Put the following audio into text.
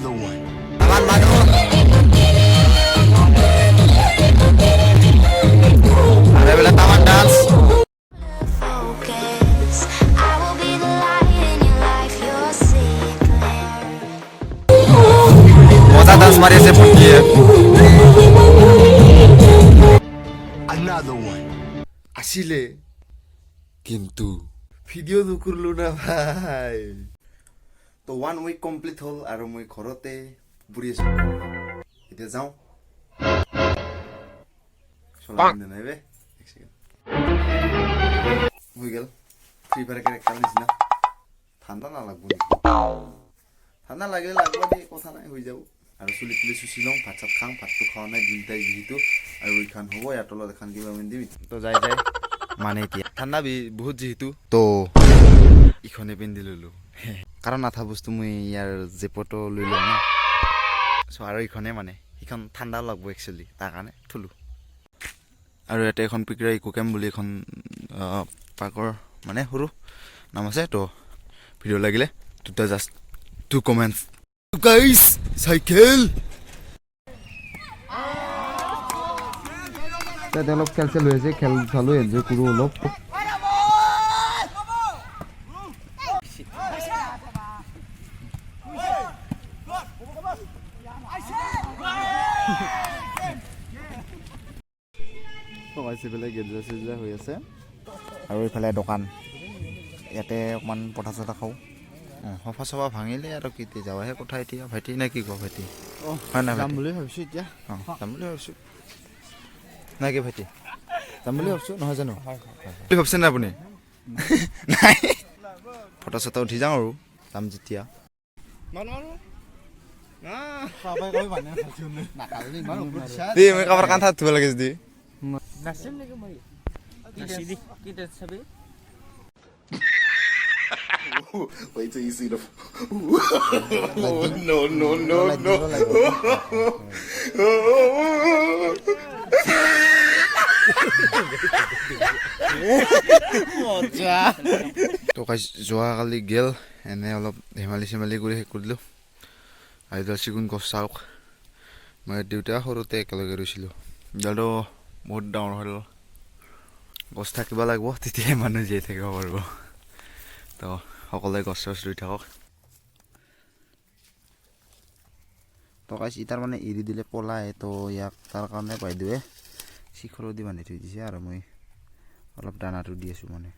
Another one. Taman Manu. Ada bila taman dance. Focus. I will be the light in your life. You'll see it clear. Masa dance mari se putih ya. Another one. Asile. কিন্তু video নকৰলো না ভাই তো 1 week complete হল আৰু মই ঘৰতে বুৰি আছো এতিয়া যাও চলাই নাই বে এক সেকেন্ড হৈ গেল ফ্ৰী ফায়াৰ ক্যারেক্টার নিছিনা ঠান্ডা না লাগব ঠান্ডা লাগিলে লাগব দে কথা নাই হৈ যাব আৰু চুলি তুলি চুচিলং ভাত চাত খাং ভাতটো খাওয়া নাই দুইটাই যেহেতু আৰু এইখান হ'ব ইয়াৰ তলত এখন কিবা মেন দিম তো যাই যাই মানে এতিয়া ঠান্ডা বহুত যেহেতু তো ইখনে পিন্ধি ললো কাৰণ আঠা বস্তু মই ইয়াৰ জেপটো লৈ লম না সো আৰু ইখনে মানে ইখন ঠান্ডা লাগব একচুয়ালি তাৰ কাৰণে থুলো আৰু এটা এখন পিকৰা ইকোকেম বুলি এখন পাৰ্কৰ মানে সৰু নাম আছে তো ভিডিও লাগিলে দুটা জাস্ট 2 কমেন্টস গাইস সাইকেল তাতে অলপ খেল চেল হৈ আছে খেল চালো এনজয় কৰো অলপ হৈ আছে আৰু এইফালে দোকান ইয়াতে অকমান পঠা চঠা খাওঁ সফা চফা ভাঙিলে আৰু কি যাবাহে কথা এতিয়া ভাইটি নে কি ক ভাইটি হয় না যাম বুলি ভাবিছোঁ এতিয়া যাম বুলি ভাবিছোঁ নাই কি ভাইটি যাম বুলি ভাবিছোঁ নহয় জানো বুলি ভাবিছে নে আপুনি নাই ফটো চটো উঠি যাওঁ আৰু যাম যেতিয়া মই কাপোৰ কাণ হাত ধুব লাগে যদি Wait till you see the. No. তো যোৱাকালি গেল এনে অলপ ধেমালি চেমালি কৰি শেষ কৰিলোঁ আইডাল চিগুন গছ চাওক মই দেউতা সৰুতে একেলগে ৰুইছিলোঁ ডালটো বহুত ডাঙৰ হ'ল গছ থাকিব লাগিব তেতিয়াহে মানুহ জীয়াই থাকিব পাৰিব তো সকলোৱে গছ চছ ৰুই থাকক তো কাইছ ইটাৰ মানে এৰি দিলে পলাই তো ইয়াক তাৰ কাৰণে বাইদেৱে শিখৰো দি বান্ধি থৈ দিছে আৰু মই অলপ দানাটো দি আছোঁ মানে